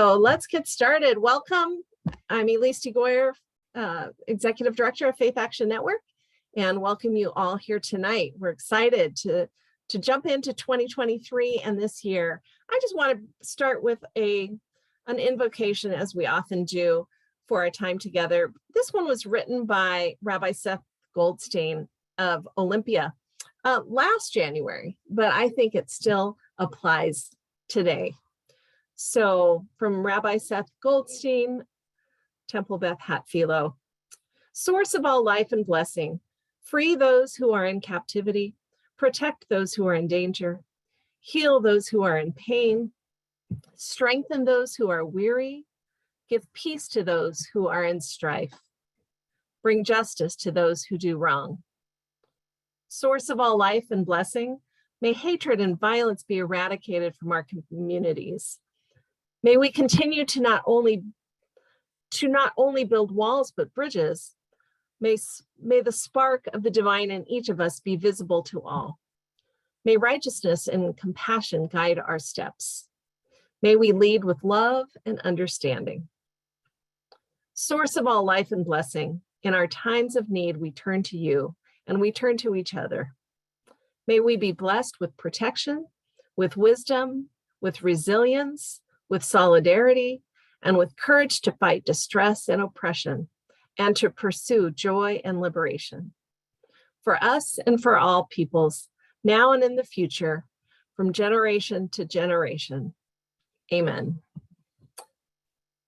So let's get started. Welcome. I'm Elise DeGoyer, Executive Director of Faith Action Network, and welcome you all here tonight. We're excited to jump into 2023 and this year. I just want to start with an invocation, as we often do, for our time together. This one was written by Rabbi Seth Goldstein of Olympia last January, but I think it still applies today. So from Rabbi Seth Goldstein, Temple Beth Hatfield, source of all life and blessing, free those who are in captivity, protect those who are in danger, heal those who are in pain, strengthen those who are weary, give peace to those who are in strife, bring justice to those who do wrong. Source of all life and blessing, may hatred and violence be eradicated from our communities. May we continue to not only build walls, but bridges. May the spark of the divine in each of us be visible to all. May righteousness and compassion guide our steps. May we lead with love and understanding. Source of all life and blessing, in our times of need, we turn to you and we turn to each other. May we be blessed with protection, with wisdom, with resilience, with solidarity, and with courage to fight distress and oppression, and to pursue joy and liberation. For us and for all peoples, now and in the future, from generation to generation. Amen.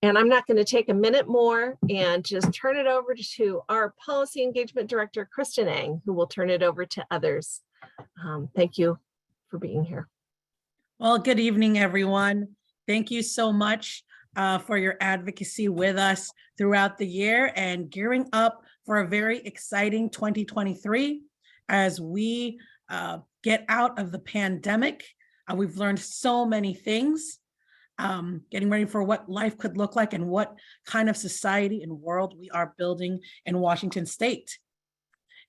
And I'm not going to take a minute more and just turn it over to our Policy Engagement Director, Kristen Eng, who will turn it over to others. Thank you for being here. Well, good evening, everyone. Thank you so much for your advocacy with us throughout the year and gearing up for a very exciting 2023 as we get out of the pandemic. We've learned so many things, getting ready for what life could look like and what kind of society and world we are building in Washington State.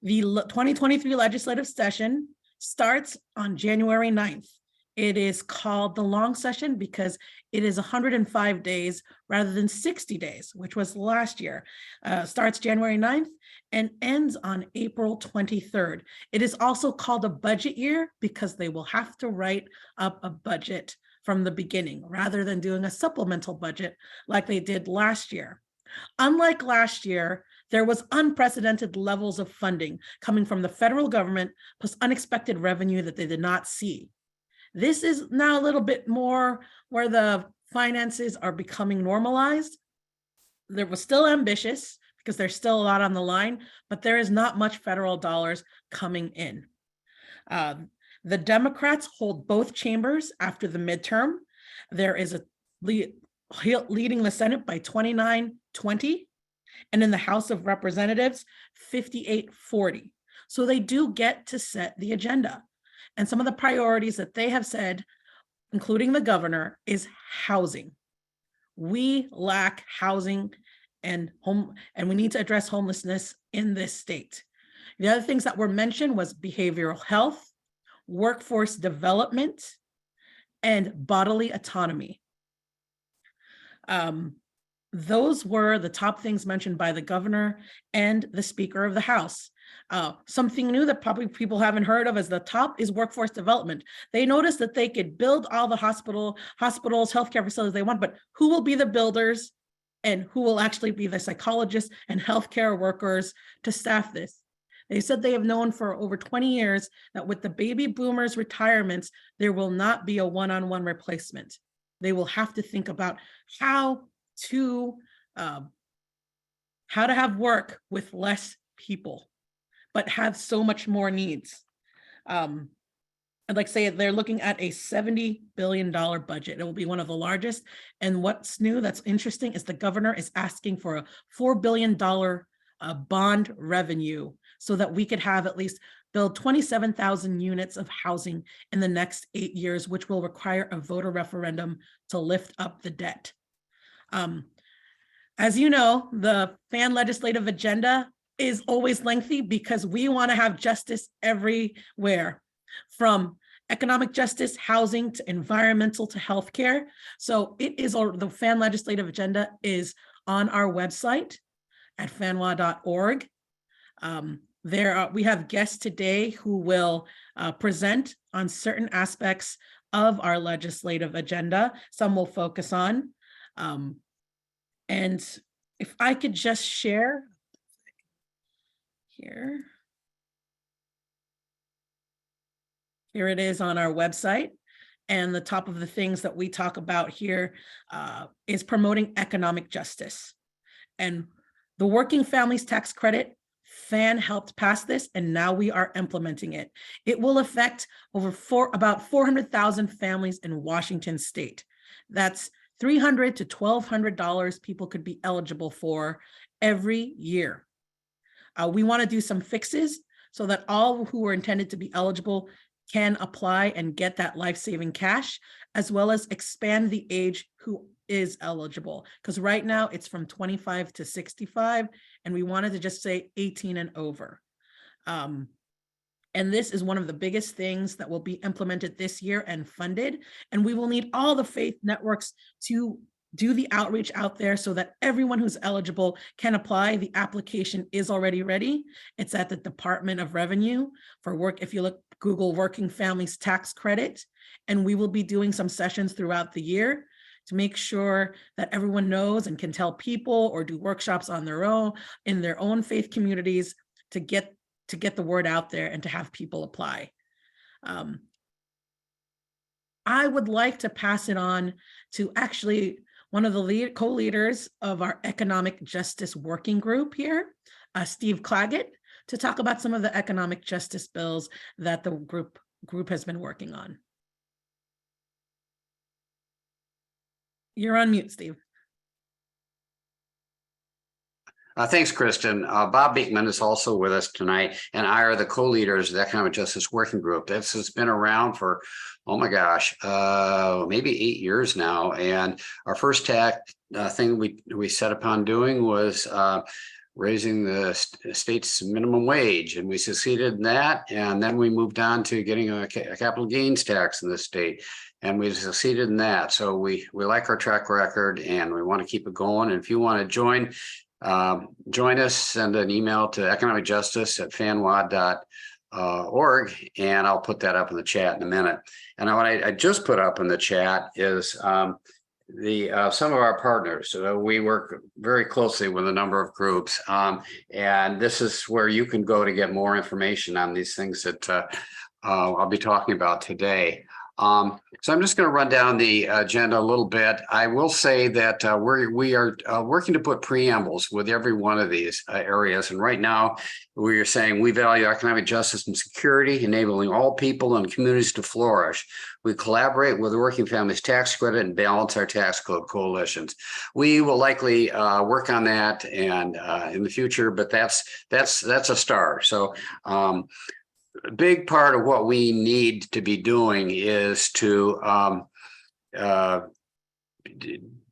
The 2023 legislative session starts on January 9th. It is called the long session because it is 105 days rather than 60 days, which was last year. Starts January 9th and ends on April 23rd. It is also called a budget year because they will have to write up a budget from the beginning rather than doing a supplemental budget like they did last year. Unlike last year, there was unprecedented levels of funding coming from the federal government plus unexpected revenue that they did not see. This is now a little bit more where the finances are becoming normalized. There was still ambitious because there's still a lot on the line, but there is not much federal dollars coming in. The Democrats hold both chambers after the midterm. There is a leading the Senate by 29-20, and in the House of Representatives, 58-40. So they do get to set the agenda. And some of the priorities that they have said, including the governor, is housing. We lack housing and we need to address homelessness in this state. The other things that were mentioned was behavioral health, workforce development, and bodily autonomy. Those were the top things mentioned by the governor and the Speaker of the House. Something new that probably people haven't heard of as the top is workforce development. They noticed that they could build all the hospitals, healthcare facilities they want, but who will be the builders and who will actually be the psychologists and healthcare workers to staff this? They said they have known for over 20 years that with the baby boomers' retirements, there will not be a one-on-one replacement. They will have to think about how to have work with less people, but have so much more needs. I'd like to say they're looking at a $70 billion budget. It will be one of the largest. And what's new that's interesting is the governor is asking for a $4 billion bond revenue so that we could have at least build 27,000 units of housing in the next 8 years, which will require a voter referendum to lift up the debt. As you know, the FAN legislative agenda is always lengthy because we want to have justice everywhere, from economic justice, housing, to environmental, to healthcare. So it is, the FAN legislative agenda is on our website at fanwa.org. We have guests today who will present on certain aspects of our legislative agenda. Some will focus on. And if I could just share here. Here it is on our website. And the top of the things that we talk about here is promoting economic justice. And the Working Families Tax Credit, FAN helped pass this, and now we are implementing it. It will affect about 400,000 families in Washington state. That's $300 to $1,200 people could be eligible for every year. We want to do some fixes so that all who are intended to be eligible can apply and get that life-saving cash, as well as expand the age who is eligible. Because right now it's from 25 to 65, and we wanted to just say 18 and over. And this is one of the biggest things that will be implemented this year and funded. And we will need all the faith networks to do the outreach out there so that everyone who's eligible can apply. The application is already ready. It's at the Department of Revenue for work. If you look, Google Working Families Tax Credit, and we will be doing some sessions throughout the year to make sure that everyone knows and can tell people or do workshops on their own in their own faith communities to get the word out there and to have people apply. I would like to pass it on to actually one of the co-leaders of our Economic Justice Working Group here, Steve Claggett, to talk about some of the economic justice bills that the group has been working on. You're on mute, Steve. Thanks, Kristen. Bob Beekman is also with us tonight, and I are the co-leaders of the Economic Justice Working Group. This has been around for, oh my gosh, maybe 8 years now. And our first thing we set upon doing was raising the state's minimum wage, and we succeeded in that. And then we moved on to getting a capital gains tax in the state, and we succeeded in that. So we like our track record, and we want to keep it going. And if you want to join us, send an email to economicjustice@fanwa.org, and I'll put that up in the chat in a minute. And what I just put up in the chat is some of our partners. We work very closely with a number of groups, and this is where you can go to get more information on these things that I'll be talking about today. So I'm just going to run down the agenda a little bit. I will say that we are working to put preambles with every one of these areas. And right now we are saying we value economic justice and security, enabling all people and communities to flourish. We collaborate with the Working Families Tax Credit and balance our tax code coalitions. We will likely work on that and in the future, but that's a start. So a big part of what we need to be doing is to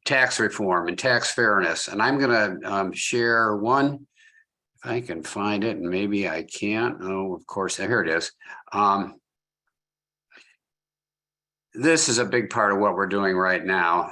tax reform and tax fairness. And I'm going to share one, if I can find it, and maybe I can't. Oh, of course, here it is. This is a big part of what we're doing right now.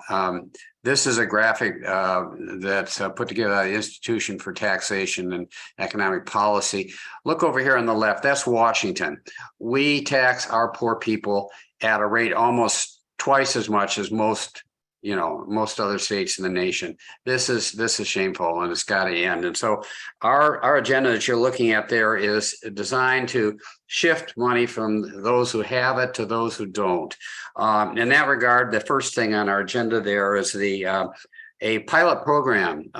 This is a graphic that's put together by the Institution for Taxation and Economic Policy. Look over here on the left, that's Washington. We tax our poor people at a rate almost twice as much as most other states in the nation. This is shameful, and it's got to end. And so our agenda that you're looking at there is designed to shift money from those who have it to those who don't. In that regard, the first thing on our agenda there is a pilot program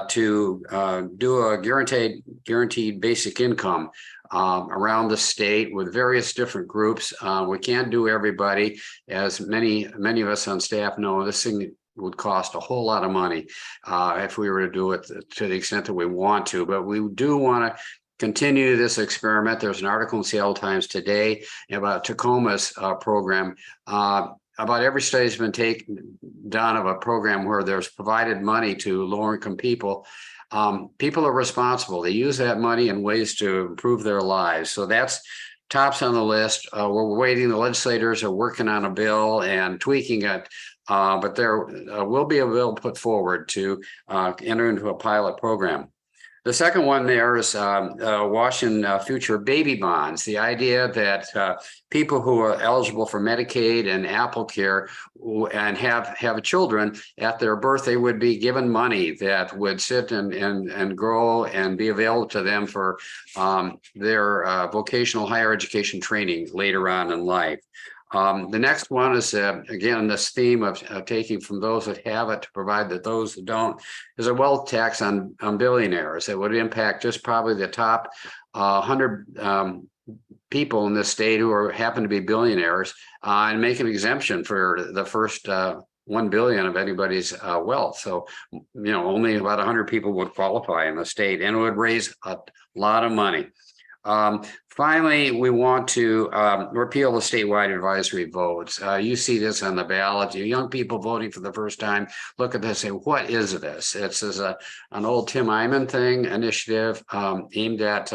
to do a guaranteed basic income around the state with various different groups. We can't do everybody. As many of us on staff know, this thing would cost a whole lot of money if we were to do it to the extent that we want to. But we do want to continue this experiment. There's an article in Seattle Times today about Tacoma's program. About every study has been done of a program where there's provided money to lower income people. People are responsible. They use that money in ways to improve their lives. So that's tops on the list. We're waiting. The legislators are working on a bill and tweaking it. But there will be a bill put forward to enter into a pilot program. The second one there is Washington Future Baby Bonds. The idea that people who are eligible for Medicaid and Apple Care and have children at their birth, they would be given money that would sit and grow and be available to them for their vocational higher education training later on in life. The next one is, again, this theme of taking from those that have it to provide that those that don't, is a wealth tax on billionaires that would impact just probably the top 100 people in this state who happen to be billionaires, and make an exemption for the first 1 billion of anybody's wealth. So, only about 100 people would qualify in the state, and it would raise a lot of money. Finally, we want to repeal the statewide advisory votes. You see this on the ballot. You young people voting for the first time look at this and say, what is this? It's an old Tim Eyman initiative aimed at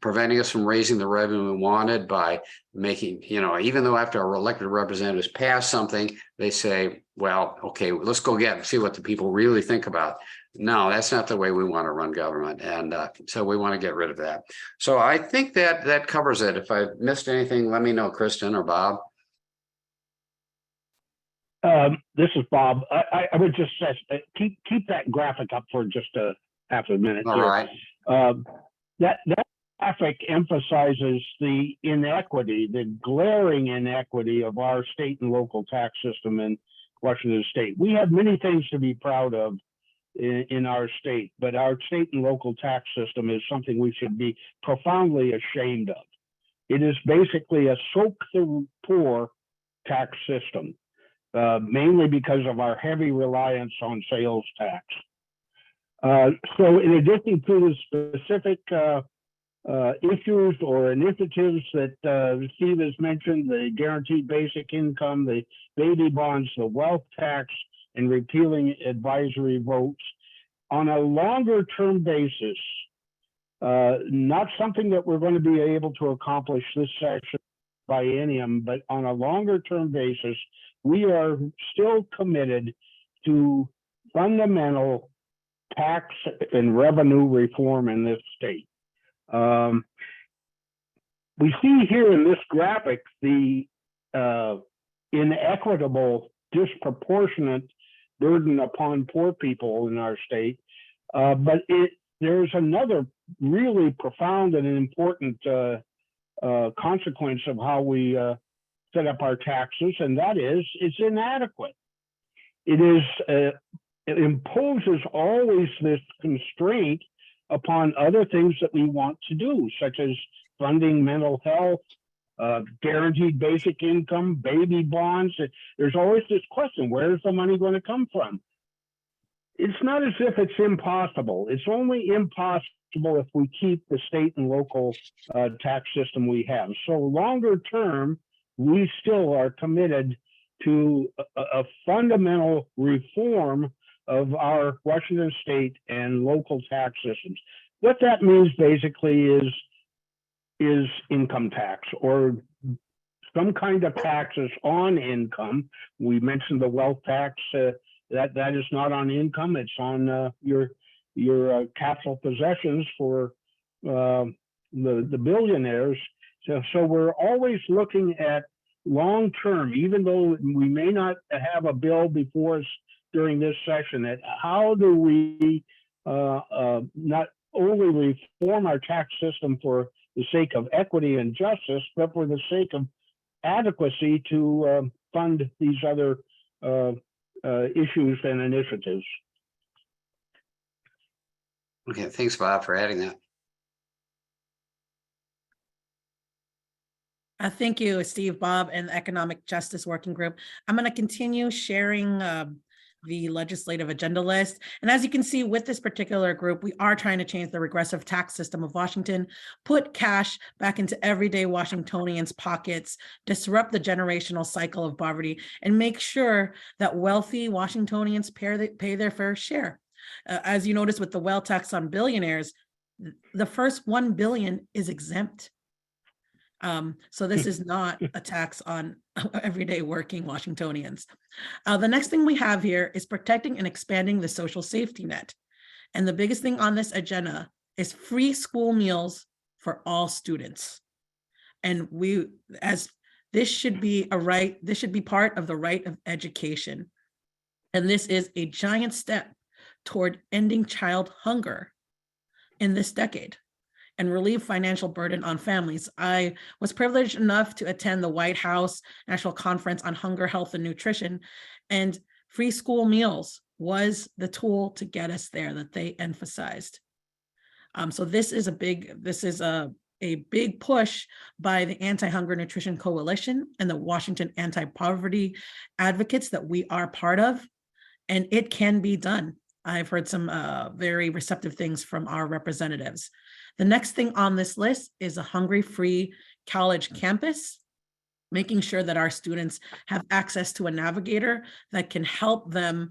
preventing us from raising the revenue we wanted by making, even though after our elected representatives pass something, they say, well, okay, let's go see what the people really think about. No, that's not the way we want to run government. And so we want to get rid of that. So I think that covers it. If I missed anything, let me know, Kristen or Bob. This is Bob. I would just say, keep that graphic up for just a half a minute. All right. That graphic emphasizes the inequity, the glaring inequity of our state and local tax system in Washington State. We have many things to be proud of in our state, but our state and local tax system is something we should be profoundly ashamed of. It is basically a soak the poor tax system, mainly because of our heavy reliance on sales tax. So in addition to the specific issues or initiatives that Steve has mentioned, the guaranteed basic income, the baby bonds, the wealth tax, and repealing advisory votes, on a longer term basis, not something that we're going to be able to accomplish this session biennium, but on a longer term basis, we are still committed to fundamental tax and revenue reform in this state. We see here in this graphic the inequitable, disproportionate burden upon poor people in our state, but there's another really profound and important consequence of how we set up our taxes, and that is it's inadequate. It imposes always this constraint upon other things that we want to do, such as funding mental health, guaranteed basic income, baby bonds. There's always this question, where's the money going to come from? It's not as if it's impossible. It's only impossible if we keep the state and local tax system we have. So longer term, we still are committed to a fundamental reform of our Washington state and local tax systems. What that means basically is income tax or some kind of taxes on income. We mentioned the wealth tax, that is not on income, it's on your capital possessions for the billionaires. So we're always looking at long term, even though we may not have a bill before us during this session, at how do we not only reform our tax system for the sake of equity and justice, but for the sake of adequacy to fund these other issues and initiatives. Okay, thanks, Bob, for adding that. Thank you, Steve, Bob, and the Economic Justice Working Group. I'm going to continue sharing the legislative agenda list. And as you can see with this particular group, we are trying to change the regressive tax system of Washington, put cash back into everyday Washingtonians' pockets, disrupt the generational cycle of poverty, and make sure that wealthy Washingtonians pay their fair share. As you notice with the wealth tax on billionaires, the first 1 billion is exempt. So this is not a tax on everyday working Washingtonians. The next thing we have here is protecting and expanding the social safety net. And the biggest thing on this agenda is free school meals for all students. And this should be a right, this should be part of the right of education. And this is a giant step toward ending child hunger in this decade and relieve financial burden on families. I was privileged enough to attend the White House National Conference on Hunger, Health, and Nutrition, and free school meals was the tool to get us there that they emphasized. So this is a big push by the Anti-Hunger Nutrition Coalition and the Washington Anti-Poverty Advocates that we are part of, and it can be done. I've heard some very receptive things from our representatives. The next thing on this list is a hungry-free college campus, making sure that our students have access to a navigator that can help them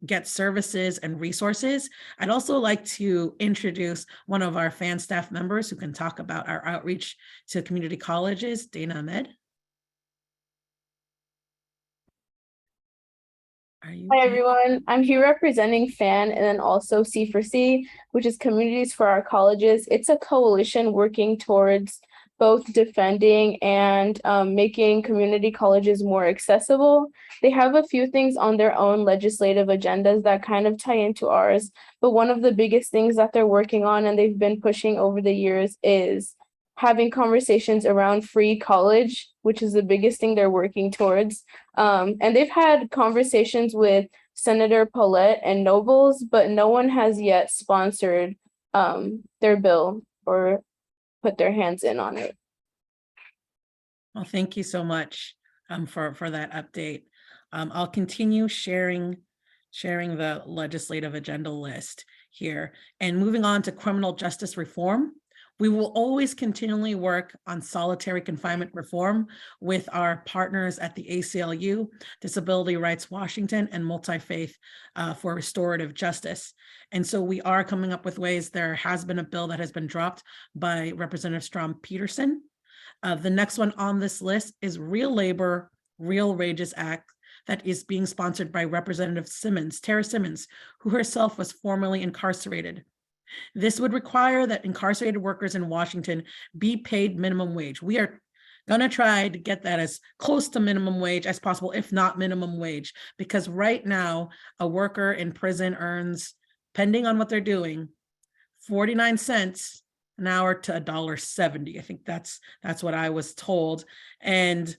get services and resources. I'd also like to introduce one of our fan staff members who can talk about our outreach to community colleges, Dana Ahmed. Hi, everyone. I'm here representing FAN and then also C4C, which is Communities for Our Colleges. It's a coalition working towards both defending and making community colleges more accessible. They have a few things on their own legislative agendas that kind of tie into ours, but one of the biggest things that they're working on and they've been pushing over the years is having conversations around free college, which is the biggest thing they're working towards. And they've had conversations with Senator Paulette and Nobles, but no one has yet sponsored their bill or put their hands in on it. Well, thank you so much for that update. I'll continue sharing the legislative agenda list here. And moving on to criminal justice reform, we will always continually work on solitary confinement reform with our partners at the ACLU, Disability Rights Washington, and Multi-Faith for Restorative Justice. And so we are coming up with ways. There has been a bill that has been dropped by Representative Strom Peterson. The next one on this list is Real Labor, Real Wages Act that is being sponsored by Representative Simmons, Tara Simmons, who herself was formerly incarcerated. This would require that incarcerated workers in Washington be paid minimum wage. We are going to try to get that as close to minimum wage as possible, if not minimum wage, because right now a worker in prison earns, depending on what they're doing, 49 cents an hour to $1.70. I think that's what I was told. And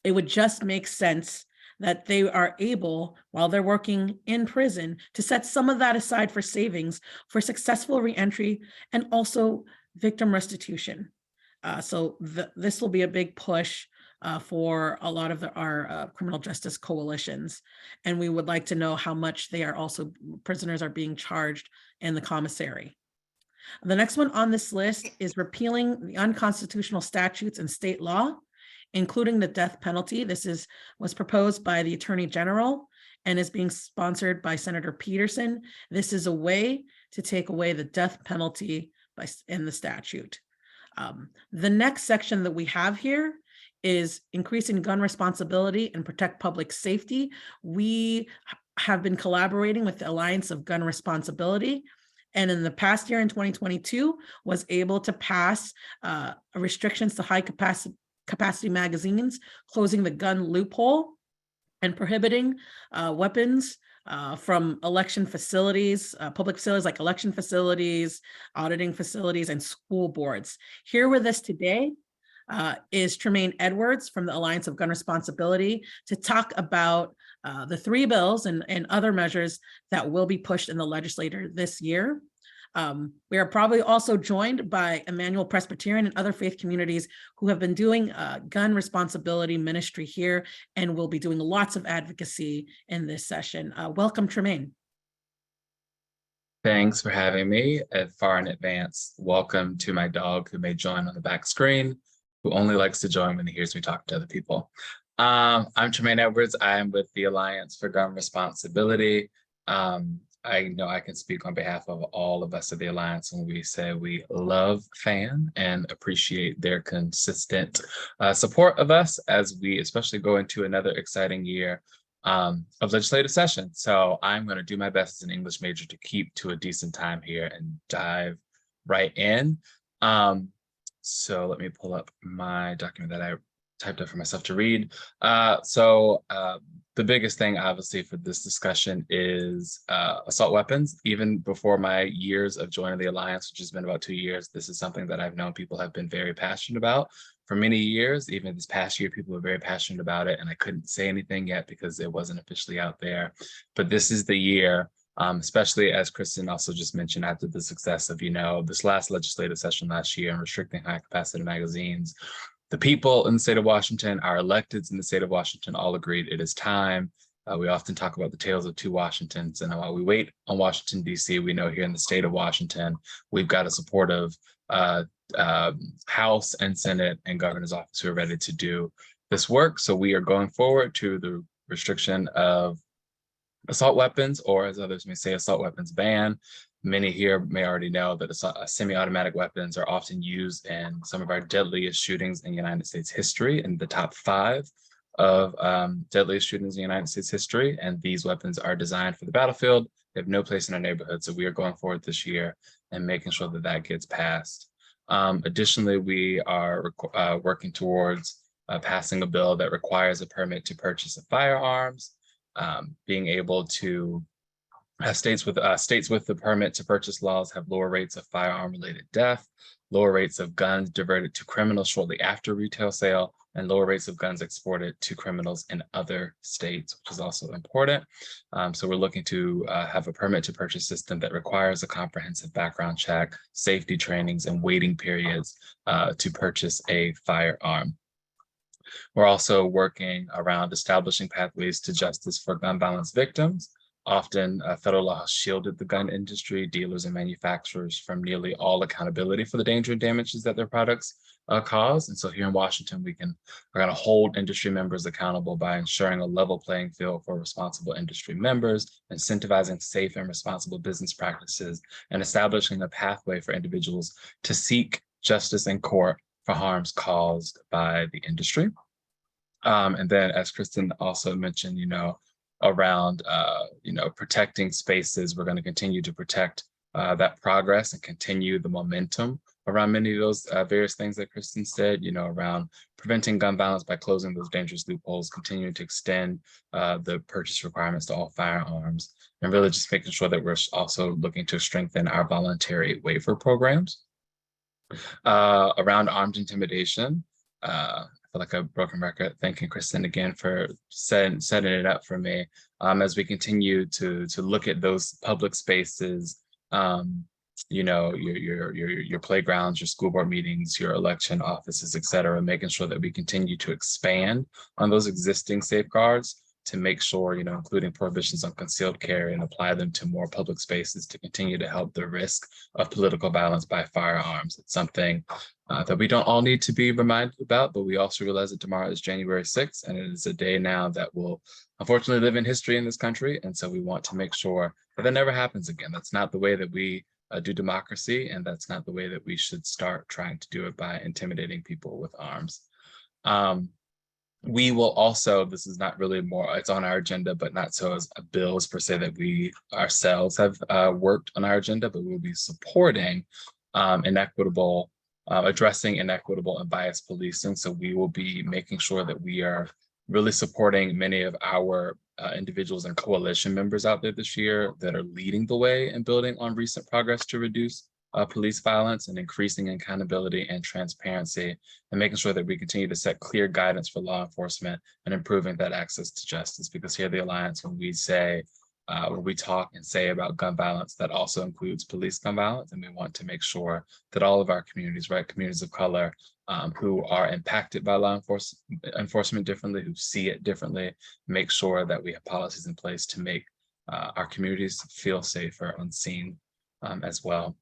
it would just make sense that they are able, while they're working in prison, to set some of that aside for savings for successful reentry and also victim restitution. So this will be a big push for a lot of our criminal justice coalitions. And we would like to know how much prisoners are being charged in the commissary. The next one on this list is repealing the unconstitutional statutes and state law, including the death penalty. This was proposed by the Attorney General and is being sponsored by Senator Peterson. This is a way to take away the death penalty in the statute. The next section that we have here is increasing gun responsibility and protect public safety. We have been collaborating with the Alliance of Gun Responsibility, and in the past year in 2022 was able to pass restrictions to high capacity magazines, closing the gun loophole and prohibiting weapons from election facilities, public facilities like election facilities, auditing facilities, and school boards. Here with us today is Tremaine Edwards from the Alliance of Gun Responsibility to talk about the 3 bills and other measures that will be pushed in the legislature this year. We are probably also joined by Emmanuel Presbyterian and other faith communities who have been doing gun responsibility ministry here and will be doing lots of advocacy in this session. Welcome, Tremaine. Thanks for having me far in advance. Welcome to my dog who may join on the back screen, who only likes to join when he hears me talk to other people. I'm Tremaine Edwards. I'm with the Alliance for Gun Responsibility. I know I can speak on behalf of all of us at the Alliance when we say we love FAN and appreciate their consistent support of us as we especially go into another exciting year of legislative session. So I'm going to do my best as an English major to keep to a decent time here and dive right in. So let me pull up my document that I typed up for myself to read. The biggest thing, obviously, for this discussion is assault weapons. Even before my years of joining the Alliance, which has been about 2 years, this is something that I've known people have been very passionate about for many years. Even this past year, people were very passionate about it, and I couldn't say anything yet because it wasn't officially out there. But this is the year, especially as Kristen also just mentioned, after the success of, this last legislative session last year and restricting high capacity magazines. The people in the state of Washington, our electeds in the state of Washington all agreed it is time. We often talk about the tales of two Washingtons, and while we wait on Washington, D.C., we know here in the state of Washington, we've got a supportive House and Senate and governor's office who are ready to do this work. So we are going forward to the restriction of assault weapons, or as others may say, assault weapons ban. Many here may already know that semi-automatic weapons are often used in some of our deadliest shootings in United States history, in the top 5 of deadliest shootings in United States history. And these weapons are designed for the battlefield. They have no place in our neighborhood. So we are going forward this year and making sure that that gets passed. Additionally, we are working towards passing a bill that requires a permit to purchase of firearms, being able to states with the permit to purchase laws have lower rates of firearm-related death, lower rates of guns diverted to criminals shortly after retail sale, and lower rates of guns exported to criminals in other states, which is also important. So we're looking to have a permit to purchase system that requires a comprehensive background check, safety trainings, and waiting periods to purchase a firearm. We're also working around establishing pathways to justice for gun violence victims. Often, federal law has shielded the gun industry, dealers, and manufacturers from nearly all accountability for the danger and damages that their products cause. And so here in Washington, we're going to hold industry members accountable by ensuring a level playing field for responsible industry members, incentivizing safe and responsible business practices, and establishing a pathway for individuals to seek justice in court for harms caused by the industry. And then, as Kristen also mentioned, around protecting spaces, we're going to continue to protect that progress and continue the momentum around many of those various things that Kristen said, around preventing gun violence by closing those dangerous loopholes, continuing to extend the purchase requirements to all firearms, and really just making sure that we're also looking to strengthen our voluntary waiver programs. Around armed intimidation, I feel like a broken record, thanking Kristen again for setting it up for me. As we continue to look at those public spaces, your playgrounds, your school board meetings, your election offices, et cetera, making sure that we continue to expand on those existing safeguards to make sure, including prohibitions on concealed carry, and apply them to more public spaces to continue to help the risk of political violence by firearms. It's something that we don't all need to be reminded about, but we also realize that tomorrow is January 6th, and it is a day now that will unfortunately live in history in this country. And so we want to make sure that never happens again. That's not the way that we do democracy, and that's not the way that we should start trying to do it by intimidating people with arms. We will also, this is not really it's on our agenda, but not so as bills per se that we ourselves have worked on our agenda, but we'll be supporting addressing inequitable and biased policing. So we will be making sure that we are really supporting many of our individuals and coalition members out there this year that are leading the way in building on recent progress to reduce police violence and increasing accountability and transparency, and making sure that we continue to set clear guidance for law enforcement and improving that access to justice. Because here at the Alliance, when we talk and say about gun violence, that also includes police gun violence. And we want to make sure that all of our communities, communities of color, who are impacted by law enforcement differently, who see it differently, make sure that we have policies in place to make our communities feel safer and seen as well.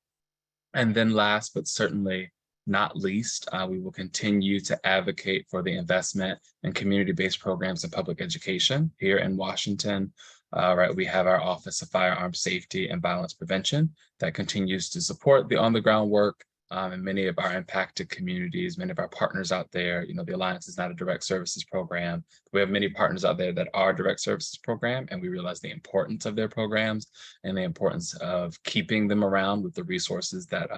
And then last, but certainly not least, we will continue to advocate for the investment in community-based programs in public education here in Washington. Right, we have our Office of Firearms Safety and Violence Prevention that continues to support the on-the-ground work in many of our impacted communities, many of our partners out there. You know, the Alliance is not a direct services program. We have many partners out there that are direct services program, and we realize the importance of their programs and the importance of keeping them around with the resources that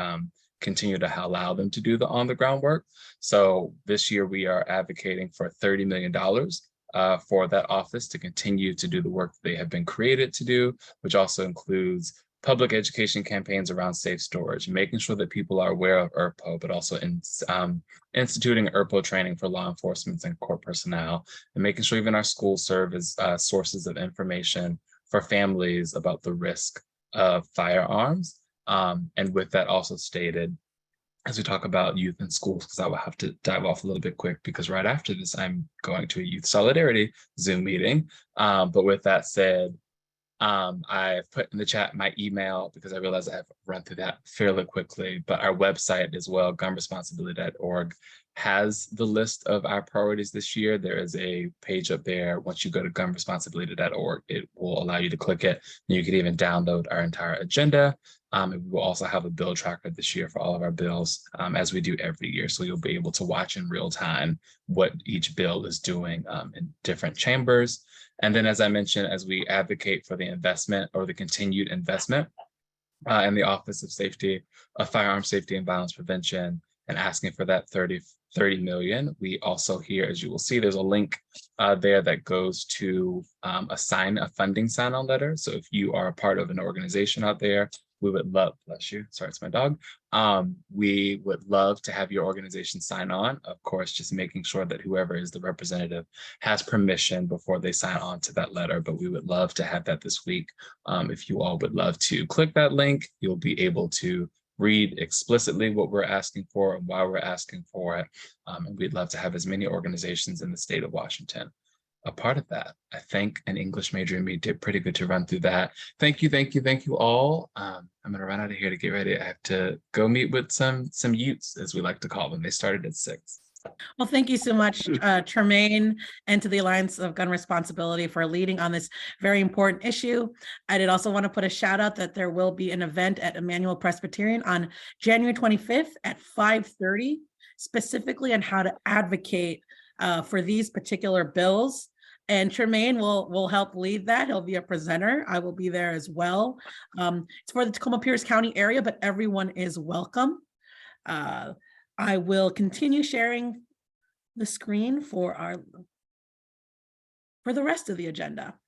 continue to allow them to do the on-the-ground work. So this year we are advocating for $30 million for that office to continue to do the work they have been created to do, which also includes public education campaigns around safe storage, making sure that people are aware of ERPO, but also instituting ERPO training for law enforcement and court personnel, and making sure even our schools serve as sources of information for families about the risk of firearms. And with that also stated, as we talk about youth in schools, because I will have to dive off a little bit quick because right after this, I'm going to a Youth Solidarity Zoom meeting. But with that said, I've put in the chat my email because I realize I've run through that fairly quickly, but our website as well, gunresponsibility.org, has the list of our priorities this year. There is a page up there. Once you go to gunresponsibility.org, it will allow you to click it. And you can even download our entire agenda. And we will also have a bill tracker this year for all of our bills, as we do every year. So you'll be able to watch in real time what each bill is doing in different chambers. And then, as I mentioned, as we advocate for the investment or the continued investment in the Office of Safety, of Firearms Safety and Violence Prevention, and asking for that 30 million, we also here, as you will see, there's a link there that goes to a funding sign-on letter. So if you are a part of an organization out there, we would love, bless you, sorry, it's my dog. We would love to have your organization sign on. Of course, just making sure that whoever is the representative has permission before they sign on to that letter, but we would love to have that this week. If you all would love to click that link, you'll be able to read explicitly what we're asking for and why we're asking for it. And we'd love to have as many organizations in the state of Washington a part of that. I think an English major in me did pretty good to run through that. Thank you all. I'm gonna run out of here to get ready. I have to go meet with some youths, as we like to call them. They started at 6. Well, thank you so much, Tremaine, and to the Alliance of Gun Responsibility for leading on this very important issue. I did also want to put a shout out that there will be an event at Emmanuel Presbyterian on January 25th at 5:30, specifically on how to advocate for these particular bills. And Tremaine will help lead that. He'll be a presenter. I will be there as well. It's for the Tacoma Pierce County area, but everyone is welcome. I will continue sharing the screen for the rest of the agenda.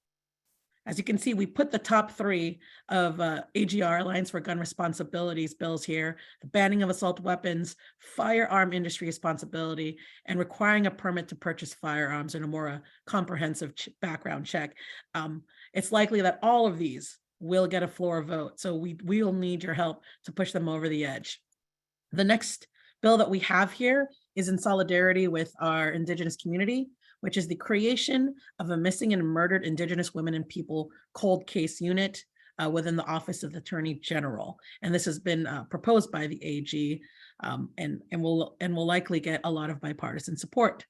As you can see, we put the top 3 of AGR, Alliance for Gun Responsibilities bills here: the banning of assault weapons, firearm industry responsibility, and requiring a permit to purchase firearms and a more comprehensive background check. It's likely that all of these will get a floor vote, so we will need your help to push them over the edge. The next bill that we have here is in solidarity with our Indigenous community, which is the creation of a missing and murdered Indigenous women and people cold case unit within the Office of the Attorney General. And this has been proposed by the AG and will likely get a lot of bipartisan support.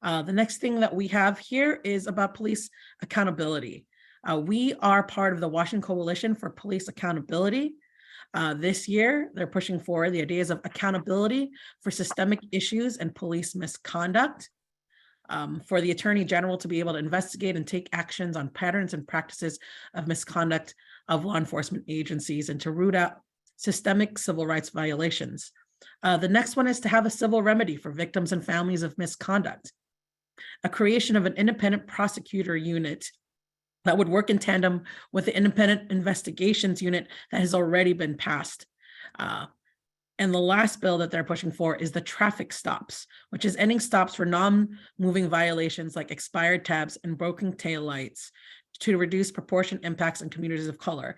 The next thing that we have here is about police accountability. We are part of the Washington Coalition for Police Accountability. This year, they're pushing forward the ideas of accountability for systemic issues and police misconduct, for the Attorney General to be able to investigate and take actions on patterns and practices of misconduct of law enforcement agencies, and to root out systemic civil rights violations. The next one is to have a civil remedy for victims and families of misconduct, a creation of an independent prosecutor unit that would work in tandem with the independent investigations unit that has already been passed. And the last bill that they're pushing for is the traffic stops, which is ending stops for non-moving violations like expired tabs and broken taillights to reduce proportionate impacts on communities of color.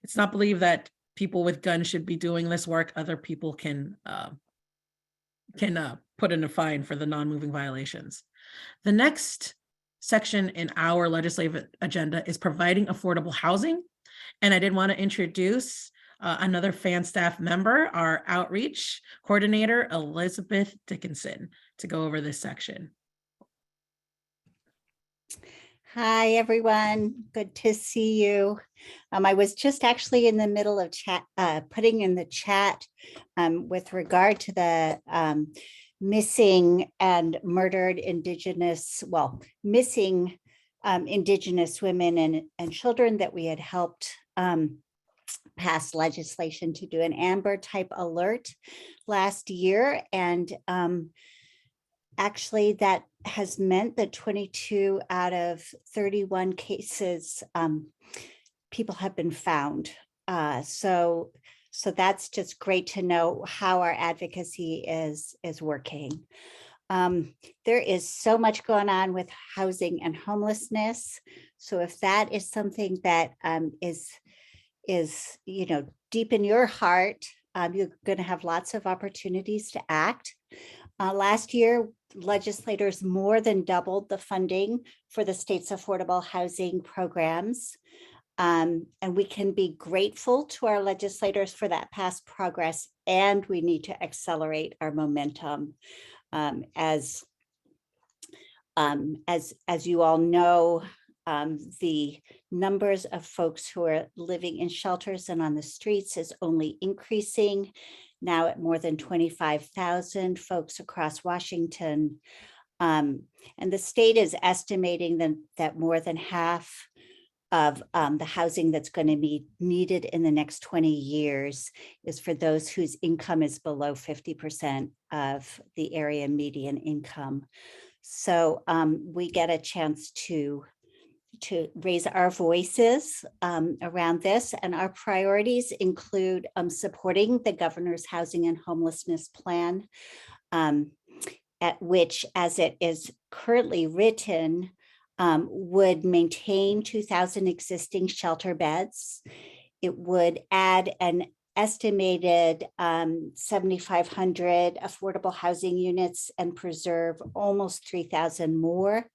It's not believed that people with guns should be doing this work. Other people can put in a fine for the non-moving violations. The next section in our legislative agenda is providing affordable housing. And I did want to introduce another FAN staff member, our outreach coordinator, Elizabeth Dickinson, to go over this section. Hi, everyone. Good to see you. I was just actually in the middle of putting in the chat with regard to the missing and murdered missing Indigenous women and children that we had helped pass legislation to do an Amber type alert last year. And actually, that has meant that 22 out of 31 cases, people have been found. So that's just great to know how our advocacy is working. There is so much going on with housing and homelessness. So if that is something that is deep in your heart, you're going to have lots of opportunities to act. Last year, legislators more than doubled the funding for the state's affordable housing programs. And we can be grateful to our legislators for that past progress, and we need to accelerate our momentum. As you all know, the numbers of folks who are living in shelters and on the streets is only increasing, now at more than 25,000 folks across Washington. And the state is estimating that more than half of the housing that's going to be needed in the next 20 years is for those whose income is below 50% of the area median income. So we get a chance to raise our voices around this, and our priorities include supporting the governor's housing and homelessness plan, at which, as it is currently written, would maintain 2,000 existing shelter beds. It would add an estimated 7,500 affordable housing units and preserve almost 3,000 more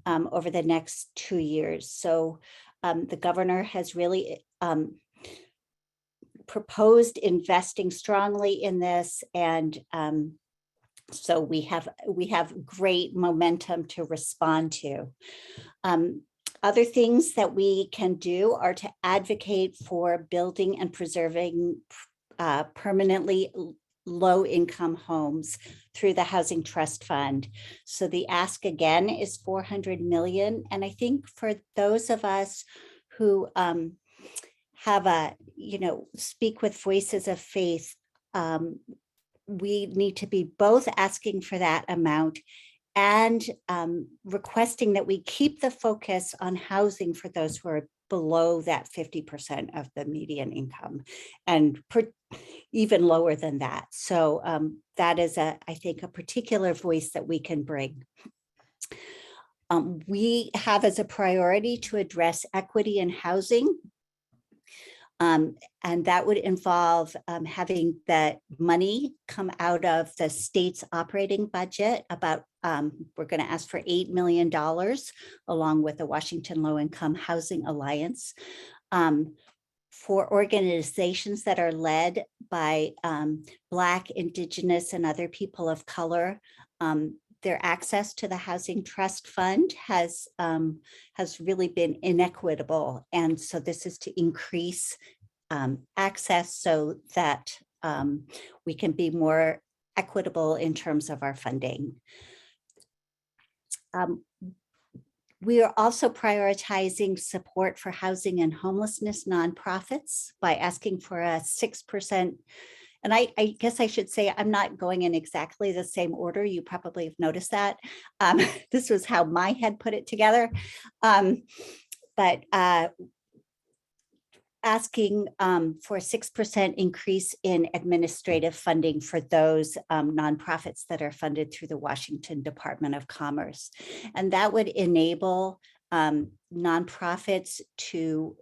over the next 2 years. So the governor has really proposed investing strongly in this, and so we have great momentum to respond to. Other things that we can do are to advocate for building and preserving permanently low-income homes through the Housing Trust Fund. So the ask again is $400 million. And I think for those of us who have speak with voices of faith, we need to be both asking for that amount and requesting that we keep the focus on housing for those who are below that 50% of the median income, and even lower than that. So that is, I think, a particular voice that we can bring. We have as a priority to address equity in housing. And that would involve having that money come out of the state's operating budget. We're going to ask for $8 million along with the Washington Low Income Housing Alliance for organizations that are led by Black, Indigenous, and other people of color. Their access to the Housing Trust Fund has really been inequitable. And so this is to increase access so that we can be more equitable in terms of our funding. We are also prioritizing support for housing and homelessness nonprofits by asking for a 6%. And I guess I should say I'm not going in exactly the same order. You probably have noticed that. This was how my head put it together. But asking for a 6% increase in administrative funding for those nonprofits that are funded through the Washington Department of Commerce. And that would enable nonprofits to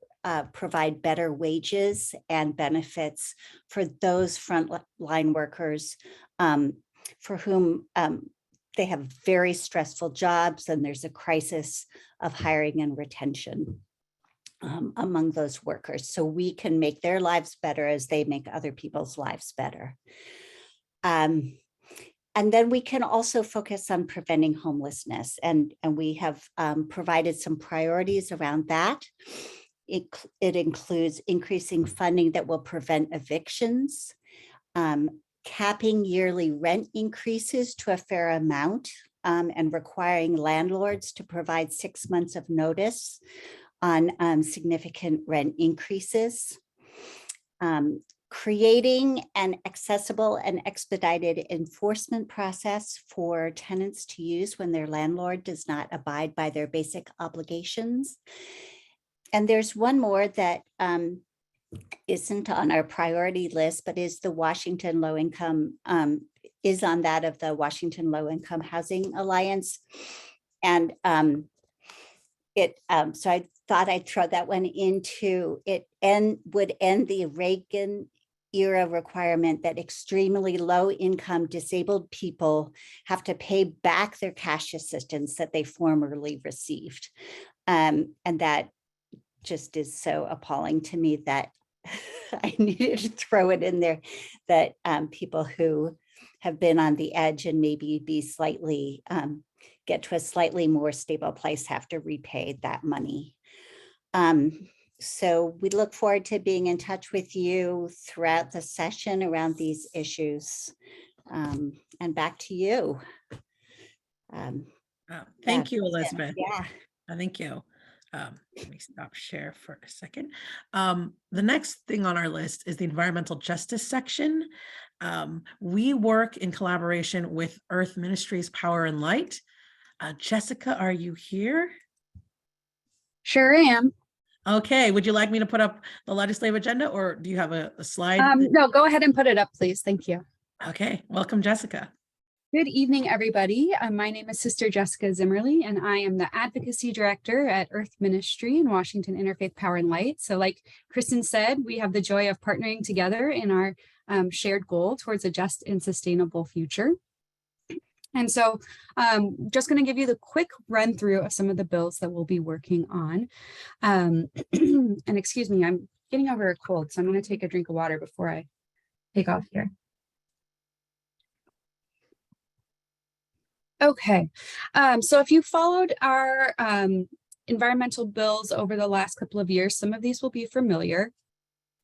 provide better wages and benefits for those frontline workers for whom they have very stressful jobs, and there's a crisis of hiring and retention among those workers. So we can make their lives better as they make other people's lives better. And then we can also focus on preventing homelessness, and we have provided some priorities around that. It includes increasing funding that will prevent evictions, capping yearly rent increases to a fair amount, and requiring landlords to provide 6 months of notice on significant rent increases. Creating an accessible and expedited enforcement process for tenants to use when their landlord does not abide by their basic obligations. And there's one more that isn't on our priority list, but is the Washington Low Income, is on that of the Washington Low Income Housing Alliance. And so I thought I'd throw that one into it, and would end the Reagan era requirement that extremely low income disabled people have to pay back their cash assistance that they formerly received. And that just is so appalling to me that I needed to throw it in there, that people who have been on the edge and maybe be slightly, get to a slightly more stable place have to repay that money. So we look forward to being in touch with you throughout the session around these issues. And back to you. Thank you, Elizabeth. Yeah. Thank you. Let me stop share for a second. The next thing on our list is the environmental justice section. We work in collaboration with Earth Ministries Power and Light. Jessica, are you here? Sure am. Okay, would you like me to put up the legislative agenda, or do you have a slide? No, go ahead and put it up, please. Thank you. Okay, welcome, Jessica. Good evening, everybody. My name is Sister Jessica Zimmerly, and I am the Advocacy Director at Earth Ministry in Washington Interfaith Power and Light. So like Kristen said, we have the joy of partnering together in our shared goal towards a just and sustainable future. And so just going to give you the quick run through of some of the bills that we'll be working on. And excuse me, I'm getting over a cold, so I'm going to take a drink of water before I take off here. Okay, so if you followed our environmental bills over the last couple of years, some of these will be familiar.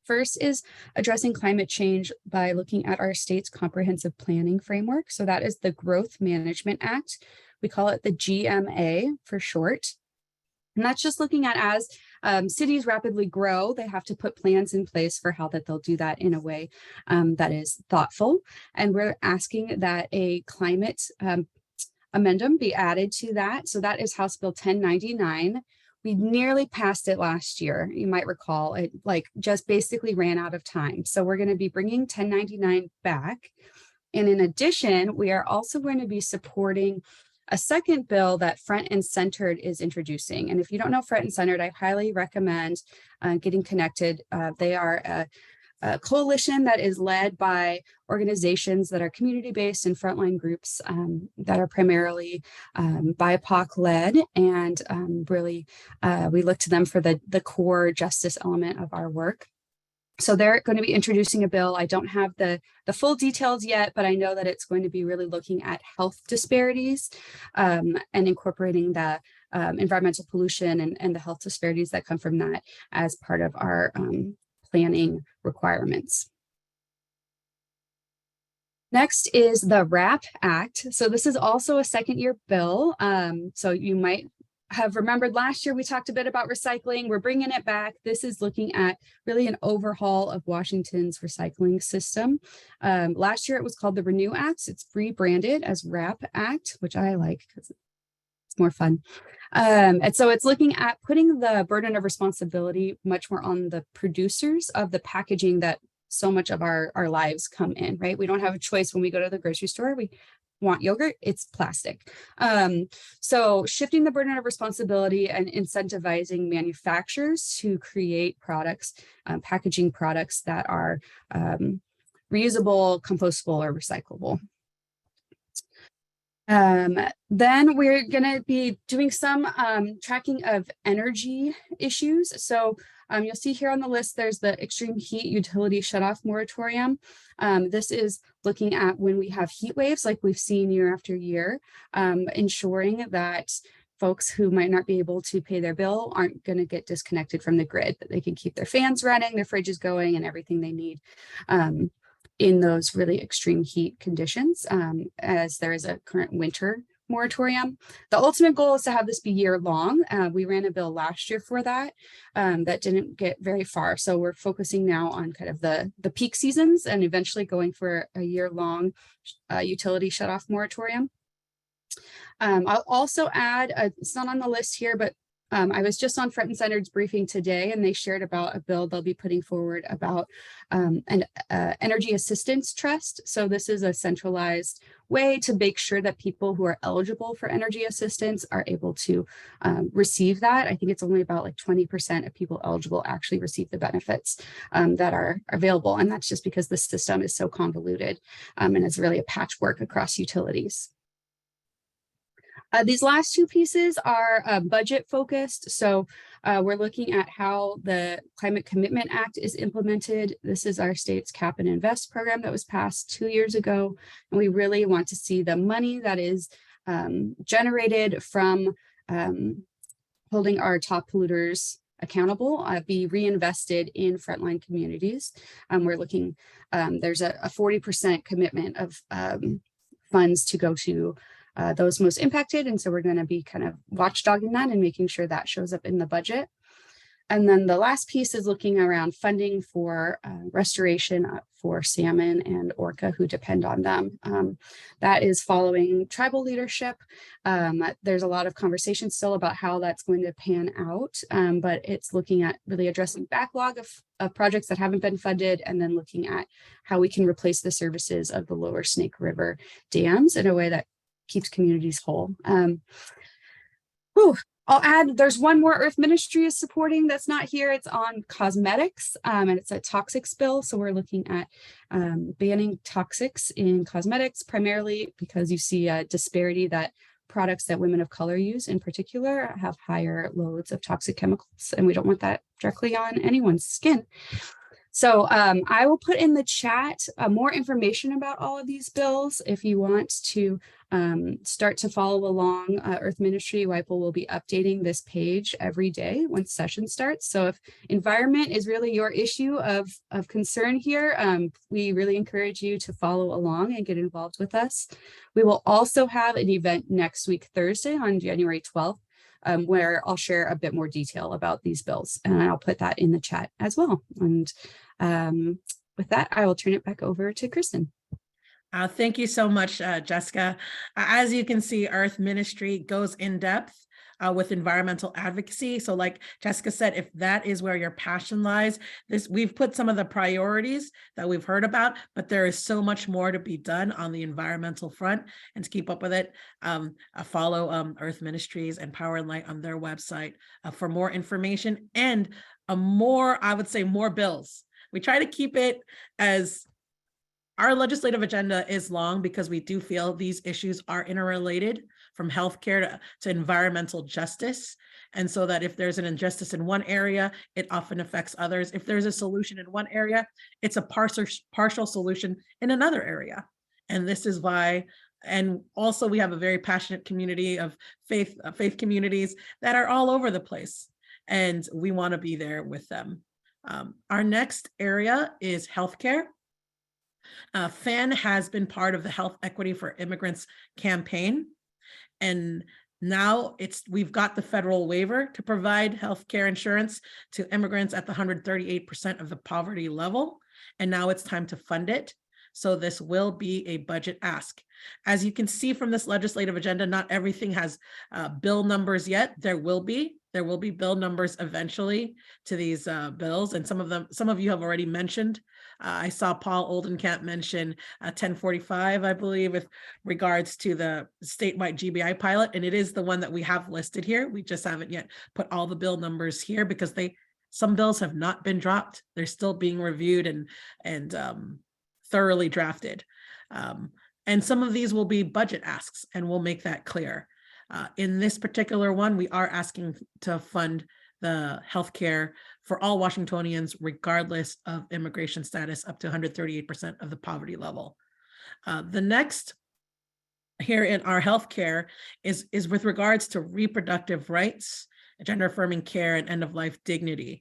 First is addressing climate change by looking at our state's comprehensive planning framework. So that is the Growth Management Act. We call it the GMA for short. And that's just looking at as cities rapidly grow, they have to put plans in place for how that they'll do that in a way that is thoughtful. And we're asking that a climate amendment be added to that. So that is House Bill 1099. We nearly passed it last year. You might recall it just basically ran out of time. So we're going to be bringing 1099 back. And in addition, we are also going to be supporting a second bill that Front and Centered is introducing. And if you don't know Front and Centered, I highly recommend getting connected. They are a coalition that is led by organizations that are community-based and frontline groups that are primarily BIPOC-led, and really we look to them for the core justice element of our work. So they're going to be introducing a bill. I don't have the full details yet, but I know that it's going to be really looking at health disparities and incorporating the environmental pollution and the health disparities that come from that as part of our planning requirements. Next is the WRAP Act. So this is also a second-year bill. So you might have remembered last year we talked a bit about recycling. We're bringing it back. This is looking at really an overhaul of Washington's recycling system. Last year it was called the Renew Act. It's rebranded as WRAP Act, which I like because it's more fun. And so it's looking at putting the burden of responsibility much more on the producers of the packaging that so much of our lives come in, right? We don't have a choice when we go to the grocery store. We want yogurt, it's plastic. So shifting the burden of responsibility and incentivizing manufacturers to create products, packaging products that are reusable, compostable, or recyclable. Then we're gonna be doing some tracking of energy issues. So you'll see here on the list, there's the extreme heat utility shutoff moratorium. This is looking at when we have heat waves like we've seen year after year, ensuring that folks who might not be able to pay their bill aren't going to get disconnected from the grid, that they can keep their fans running, their fridges going, and everything they need in those really extreme heat conditions, as there is a current winter moratorium. The ultimate goal is to have this be year long. We ran a bill last year for that. That didn't get very far. So we're focusing now on kind of the peak seasons and eventually going for a year long utility shutoff moratorium. I'll also add, it's not on the list here, but I was just on Front and Centered's briefing today, and they shared about a bill they'll be putting forward about an energy assistance trust. So this is a centralized way to make sure that people who are eligible for energy assistance are able to receive that. I think it's only about like 20% of people eligible actually receive the benefits that are available. And that's just because the system is so convoluted and is really a patchwork across utilities. These last two pieces are budget focused. So we're looking at how the Climate Commitment Act is implemented. This is our state's Cap and Invest program that was passed 2 years ago. And we really want to see the money that is generated from holding our top polluters accountable be reinvested in frontline communities. We're looking, there's a 40% commitment of funds to go to those most impacted. And so we're going to be kind of watchdogging that and making sure that shows up in the budget. And then the last piece is looking around funding for restoration for salmon and orca who depend on them. That is following tribal leadership. There's a lot of conversation still about how that's going to pan out, but it's looking at really addressing backlog of projects that haven't been funded, and then looking at how we can replace the services of the lower Snake River dams in a way that keeps communities whole. I'll add, there's one more Earth Ministry is supporting that's not here. It's on cosmetics, and it's a toxics bill. So we're looking at banning toxics in cosmetics, primarily because you see a disparity that products that women of color use in particular have higher loads of toxic chemicals, and we don't want that directly on anyone's skin. So I will put in the chat more information about all of these bills. If you want to start to follow along, Earth Ministry WIPO will be updating this page every day once session starts. So if environment is really your issue of concern here, we really encourage you to follow along and get involved with us. We will also have an event next week, Thursday on January 12th. Where I'll share a bit more detail about these bills, and I'll put that in the chat as well. And with that, I will turn it back over to Kristen. Thank you so much, Jessica. As you can see, Earth Ministry goes in depth with environmental advocacy. So like Jessica said, if that is where your passion lies, we've put some of the priorities that we've heard about, but there is so much more to be done on the environmental front. And to keep up with it, follow Earth Ministries and Power and Light on their website for more information and I would say more bills. We try to keep it as our legislative agenda is long because we do feel these issues are interrelated, from healthcare to environmental justice. And so that if there's an injustice in one area, it often affects others. If there's a solution in one area, it's a partial solution in another area. And this is why, and also we have a very passionate community of faith communities that are all over the place. And we want to be there with them. Our next area is healthcare. FAN has been part of the Health Equity for Immigrants campaign. And now we've got the federal waiver to provide healthcare insurance to immigrants at the 138% of the poverty level. And now it's time to fund it. So this will be a budget ask. As you can see from this legislative agenda, not everything has bill numbers yet. There will be bill numbers eventually to these bills. And some of you have already mentioned. I saw Paul Oldenkamp mention 1045, I believe, with regards to the statewide GBI pilot. And it is the one that we have listed here. We just haven't yet put all the bill numbers here because some bills have not been dropped. They're still being reviewed and thoroughly drafted. And some of these will be budget asks, and we'll make that clear. In this particular one, we are asking to fund the healthcare for all Washingtonians, regardless of immigration status, up to 138% of the poverty level. The next here in our healthcare is with regards to reproductive rights, gender affirming care, and end of life dignity.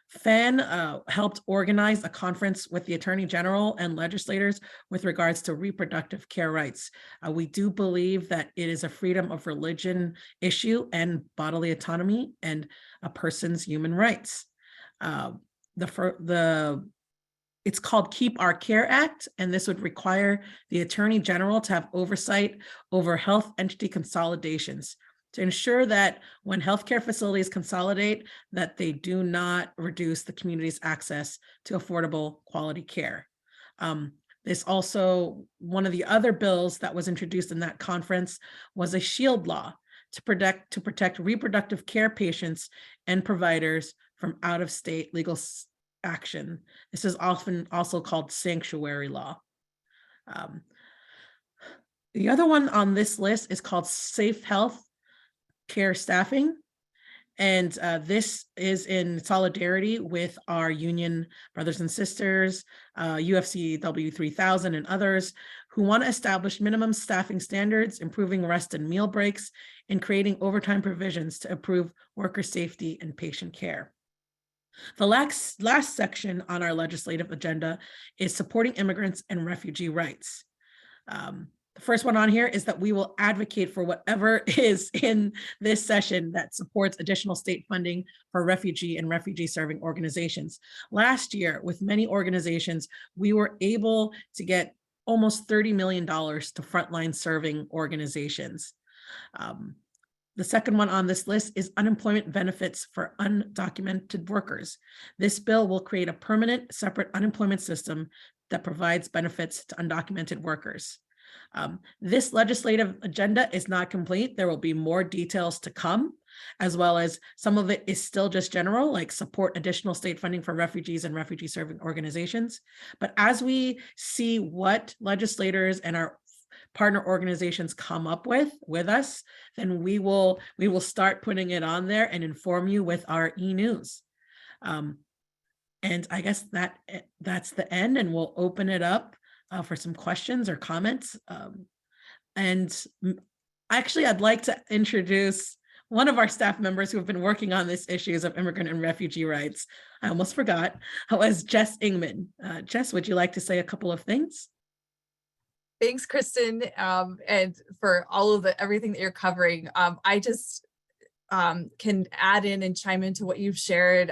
FAN helped organize a conference with the Attorney General and legislators with regards to reproductive care rights. We do believe that it is a freedom of religion issue and bodily autonomy and a person's human rights. It's called Keep Our Care Act, and this would require the Attorney General to have oversight over health entity consolidations to ensure that when healthcare facilities consolidate, that they do not reduce the community's access to affordable quality care. This also, one of the other bills that was introduced in that conference was a SHIELD law to protect reproductive care patients and providers from out-of-state legal action. This is often also called sanctuary law. The other one on this list is called Safe Health Care Staffing. And this is in solidarity with our union brothers and sisters, UFCW 3000 and others who want to establish minimum staffing standards, improving rest and meal breaks, and creating overtime provisions to improve worker safety and patient care. The last section on our legislative agenda is supporting immigrants and refugee rights. The first one on here is that we will advocate for whatever is in this session that supports additional state funding for refugee and refugee serving organizations. Last year, with many organizations, we were able to get almost $30 million to frontline serving organizations. The second one on this list is unemployment benefits for undocumented workers. This bill will create a permanent, separate unemployment system that provides benefits to undocumented workers. This legislative agenda is not complete. There will be more details to come, as well as some of it is still just general, like support additional state funding for refugees and refugee serving organizations. But as we see what legislators and our partner organizations come up with us, then we will start putting it on there and inform you with our e-news. And I guess that's the end, and we'll open it up for some questions or comments. And actually, I'd like to introduce one of our staff members who have been working on this issues of immigrant and refugee rights. I almost forgot. Was Jess Ingman. Jess, would you like to say a couple of things? Thanks, Kristen, and for all of everything that you're covering. I just can add in and chime into what you've shared.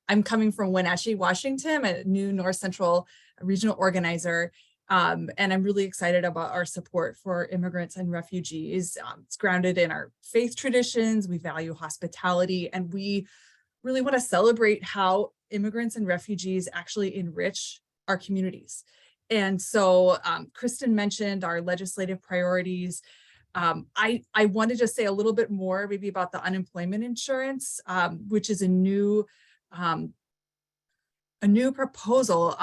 I'm coming from Wenatchee, Washington, a new North Central regional organizer, and I'm really excited about our support for immigrants and refugees. It's grounded in our faith traditions. We value hospitality, and we really want to celebrate how immigrants and refugees actually enrich our communities. And so Kristen mentioned our legislative priorities. I wanted to say a little bit more maybe about the unemployment insurance, which is a new proposal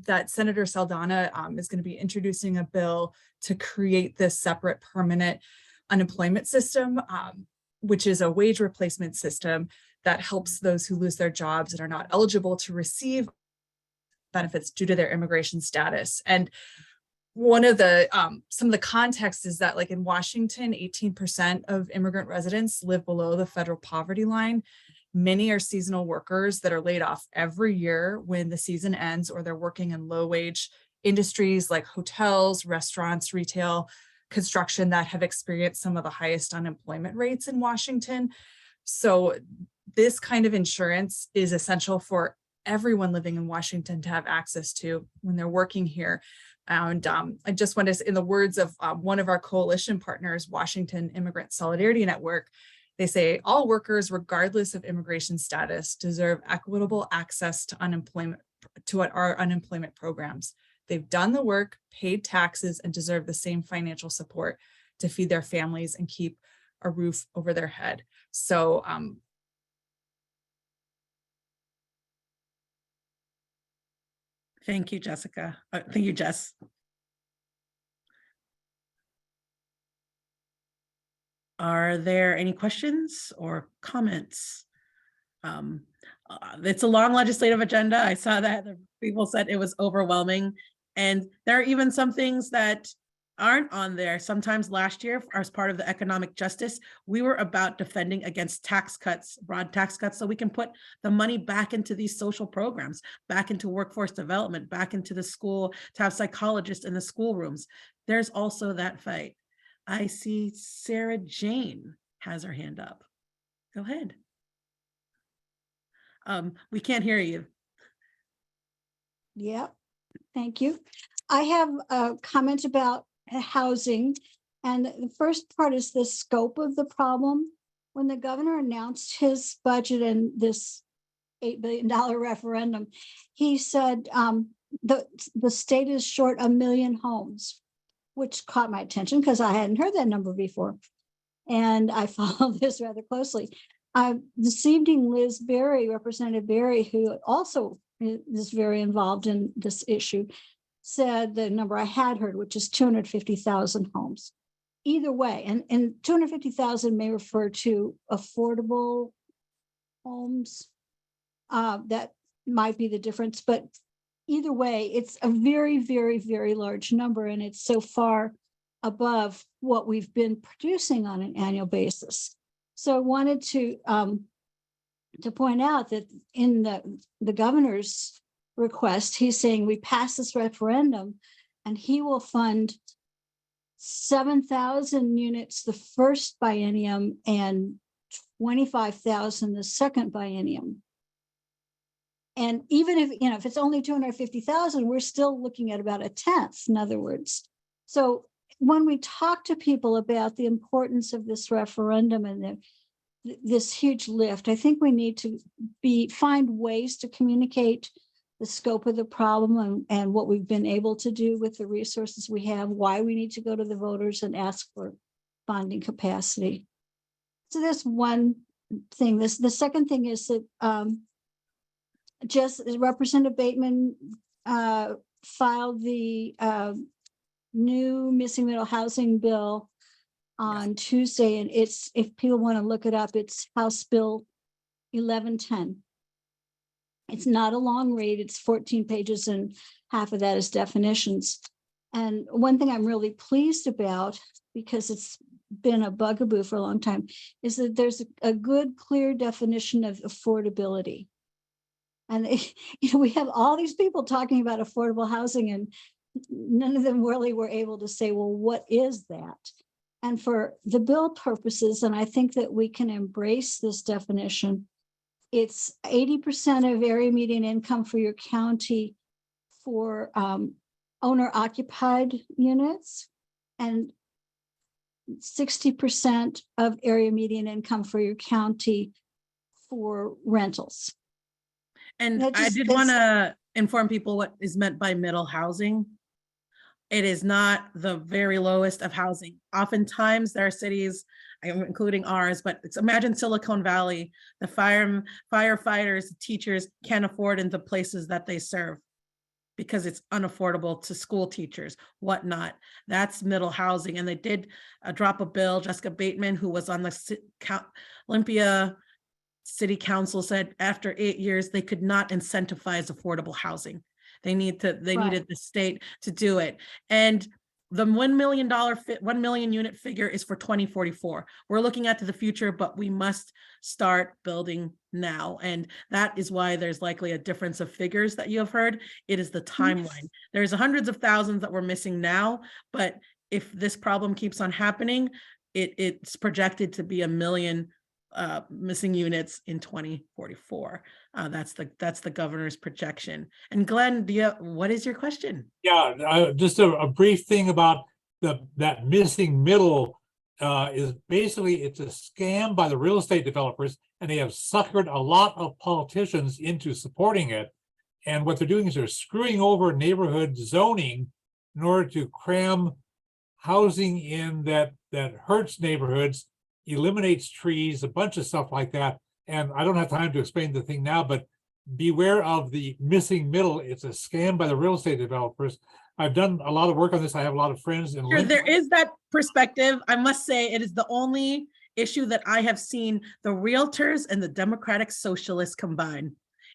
that Senator Saldana is going to be introducing a bill to create this separate permanent unemployment system, which is a wage replacement system that helps those who lose their jobs and are not eligible to receive benefits due to their immigration status. And one of the some of the context is that, like in Washington, 18% of immigrant residents live below the federal poverty line. Many are seasonal workers that are laid off every year when the season ends, or they're working in low wage industries like hotels, restaurants, retail, construction that have experienced some of the highest unemployment rates in Washington. So this kind of insurance is essential for everyone living in Washington to have access to when they're working here. And I just want to, in the words of one of our coalition partners, Washington Immigrant Solidarity Network, they say all workers, regardless of immigration status, deserve equitable access to our unemployment programs. They've done the work, paid taxes, and deserve the same financial support to feed their families and keep a roof over their head. So thank you, Jessica. Thank you, Jess. Are there any questions or comments? It's a long legislative agenda. I saw that the people said it was overwhelming. And there are even some things that aren't on there. Sometimes last year, as part of the economic justice, we were about defending against tax cuts, broad tax cuts, so we can put the money back into these social programs, back into workforce development, back into the school, to have psychologists in the schoolrooms. There's also that fight. I see Sarah Jane has her hand up. Go ahead. We can't hear you. Yep, thank you. I have a comment about housing. And the first part is the scope of the problem. When the governor announced his budget and this $8 billion referendum, he said the state is short 1 million homes, which caught my attention because I hadn't heard that number before. And I follow this rather closely. This evening, Liz Berry, Representative Berry, who also is very involved in this issue, said the number I had heard, which is 250,000 homes. Either way, and 250,000 may refer to affordable homes. That might be the difference, but either way, it's a very, very, very large number, and it's so far above what we've been producing on an annual basis. So I wanted to point out that in the governor's request, he's saying we pass this referendum and he will fund 7,000 units the first biennium and 25,000 the second biennium. And even if it's only 250,000, we're still looking at about a tenth, in other words. So when we talk to people about the importance of this referendum and this huge lift, I think we need to find ways to communicate the scope of the problem and what we've been able to do with the resources we have, why we need to go to the voters and ask for funding capacity. So that's one thing. The second thing is that just Representative Bateman filed the new missing middle housing bill on Tuesday, and it's, if people want to look it up, it's House Bill 1110. It's not a long read, it's 14 pages and half of that is definitions. And one thing I'm really pleased about, because it's been a bugaboo for a long time, is that there's a good, clear definition of affordability. And we have all these people talking about affordable housing, and none of them really were able to say, well, what is that? And for the bill purposes, and I think that we can embrace this definition, it's 80% of area median income for your county for owner-occupied units, and 60% of area median income for your county for rentals. And I did want to inform people what is meant by middle housing. It is not the very lowest of housing. Oftentimes there are cities, including ours, but imagine Silicon Valley, the firefighters, teachers can't afford in the places that they serve because it's unaffordable to school teachers, whatnot. That's middle housing. And they did drop a bill. Jessica Bateman, who was on the Olympia City Council, said after 8 years, they could not incentivize affordable housing. They needed the state to do it. And the $1 million unit figure is for 2044. We're looking at the future, but we must start building now. And that is why there's likely a difference of figures that you have heard. It is the timeline. There's hundreds of thousands that we're missing now, but if this problem keeps on happening, it's projected to be 1 million missing units in 2044. That's the governor's projection. And Glenn, what is your question? Yeah, just a brief thing about that missing middle is basically it's a scam by the real estate developers, and they have suckered a lot of politicians into supporting it. And what they're doing is they're screwing over neighborhood zoning in order to cram housing in that hurts neighborhoods, eliminates trees, a bunch of stuff like that. And I don't have time to explain the thing now, but beware of the missing middle. It's a scam by the real estate developers. I've done a lot of work on this. I have a lot of friends in Sure, Lincoln. there is that perspective. I must say it is the only issue that I have seen the realtors and the Democratic Socialists combine.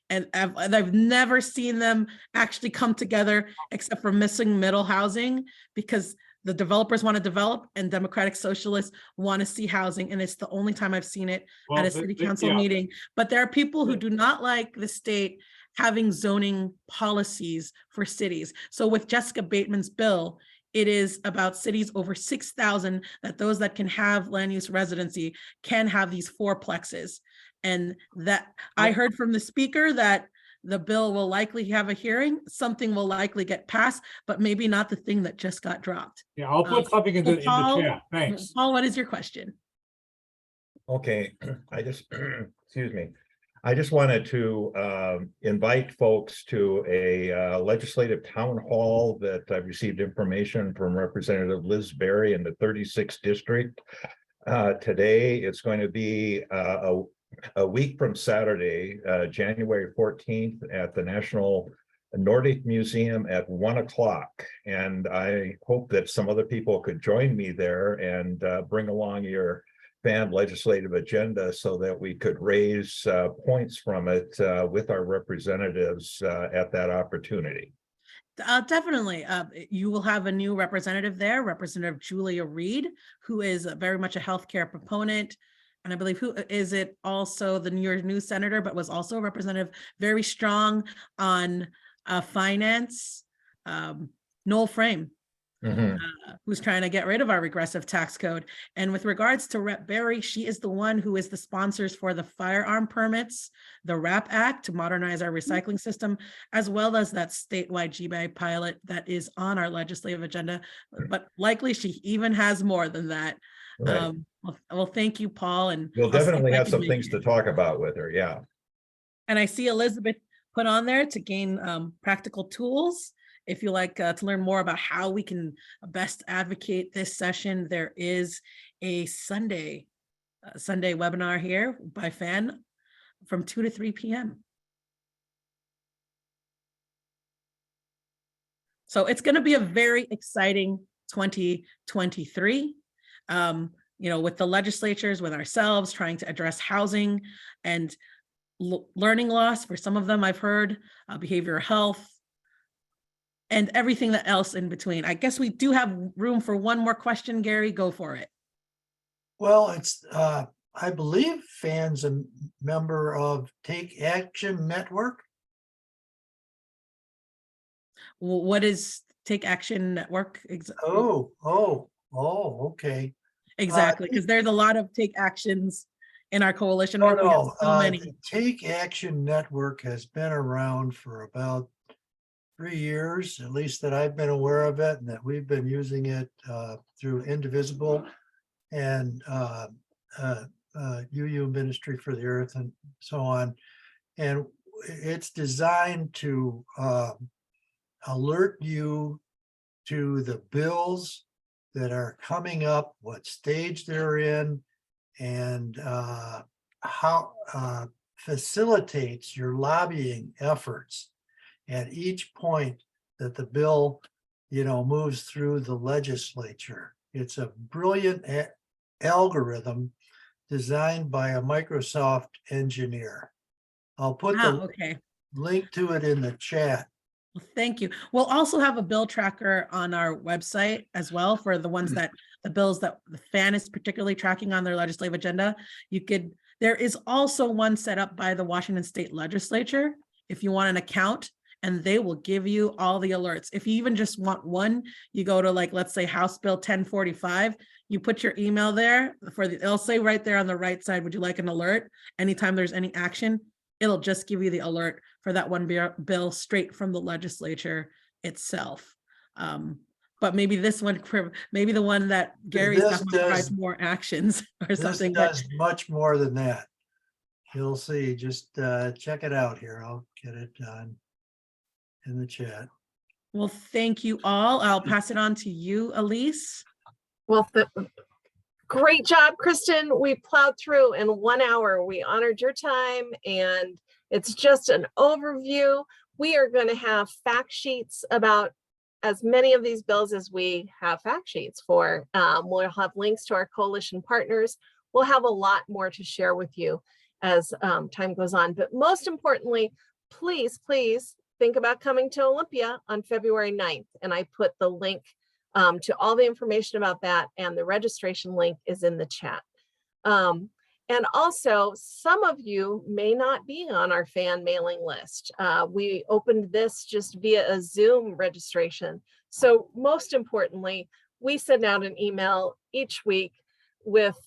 And I've never seen them actually come together except for missing middle housing, because the developers want to develop and Democratic Socialists want to see housing. And it's the only time I've seen it Well, at a they- city they- council yeah. meeting. But there are people who do not like the state having zoning policies for cities. So with Jessica Bateman's bill, it is about cities over 6,000, that those that can have land use residency can have these fourplexes. And that I heard from the speaker that the bill will likely have a hearing, something will likely get passed, but maybe not the thing that just got dropped. Yeah, I'll put something in so the Paul- chat. Thanks. Paul, what is your question? Okay, I just, excuse me. I just wanted to invite folks to a legislative town hall that I've received information from Representative Liz Berry in the 36th district. Today, it's going to be a week from Saturday, January 14th at the National Nordic Museum at 1 o'clock. And I hope that some other people could join me there and bring along your fan legislative agenda so that we could raise points from it with our representatives at that opportunity. Definitely. You will have a new representative there, Representative Julia Reed, who is very much a healthcare proponent. And I believe who is it also the New York News senator, but was also a representative, very strong on finance, Noel Frame. Who's trying to get rid of our regressive tax code. And with regards to Rep. Berry, she is the one who is the sponsors for the firearm permits, the RAP Act to modernize our recycling system, as well as that statewide GBI pilot that is on our legislative agenda. But likely she even has more than that. Right. Well, thank you, Paul. And We'll I'll see if definitely I have can some make things it. to talk about with her, yeah. And I see Elizabeth put on there to gain practical tools. If you like to learn more about how we can best advocate this session, there is a Sunday webinar here by FAN from 2 to 3 p.m. So it's going to be a very exciting 2023. With the legislatures, with ourselves, trying to address housing and learning loss for some of them, I've heard, behavioral health, and everything that else in between. I guess we do have room for one more question. Gary, go for it. Well, it's, I believe FAN's a member of Take Action Network. What is Take Action Network? Okay. Exactly, because there's a lot of Take Actions in our coalition. Oh, We have no, so many. the Take Action Network has been around for about 3 years, at least that I've been aware of it, and that we've been using it through Indivisible and UU Ministry for the Earth and so on. And it's designed to alert you to the bills that are coming up, what stage they're in, and how facilitates your lobbying efforts at each point that the bill, moves through the legislature. It's a brilliant algorithm designed by a Microsoft engineer. I'll put the Okay. link to it in the chat. Well, thank you. We'll also have a bill tracker on our website as well for the ones that the bills that the FAN is particularly tracking on their legislative agenda. There is also one set up by the Washington State Legislature if you want an account, and they will give you all the alerts. If you even just want one, you go to, like, let's say House Bill 1045, you put your email there it'll say right there on the right side, would you like an alert? Anytime there's any action, it'll just give you the alert for that one bill straight from the legislature itself. But maybe this one, maybe the one that Gary's This talking about provides does- more actions or This something. does much more than that. You'll see, just check it out here. I'll get it done in the chat. Well, thank you all. I'll pass it on to you, Elise. Well, great job, Kristen. We plowed through in 1 hour. We honored your time, and it's just an overview. We are going to have fact sheets about as many of these bills as we have fact sheets for. We'll have links to our coalition partners. We'll have a lot more to share with you as time goes on. But most importantly, please, please think about coming to Olympia on February 9th. And I put the link to all the information about that, and the registration link is in the chat. And also, some of you may not be on our fan mailing list. We opened this just via a Zoom registration. So most importantly, we send out an email each week with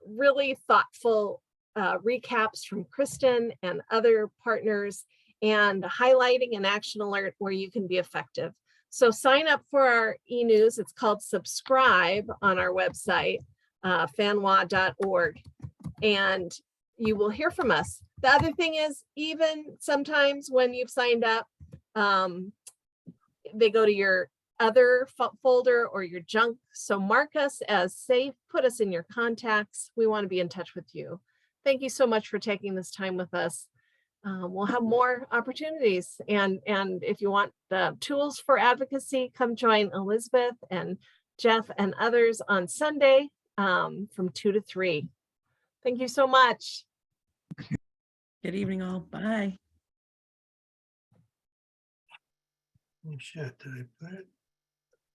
really thoughtful recaps from Kristen and other partners, and highlighting an action alert where you can be effective. So sign up for our e-news. It's called Subscribe on our website, fanwa.org, and you will hear from us. The other thing is, even sometimes when you've signed up, they go to your other folder or your junk. So mark us as safe, put us in your contacts. We want to be in touch with you. Thank you so much for taking this time with us. We'll have more opportunities. And if you want the tools for advocacy, come join Elizabeth and Jeff and others on Sunday from 2 to 3. Thank you so much. Good evening, all. Bye. Oh, shit, did I put it?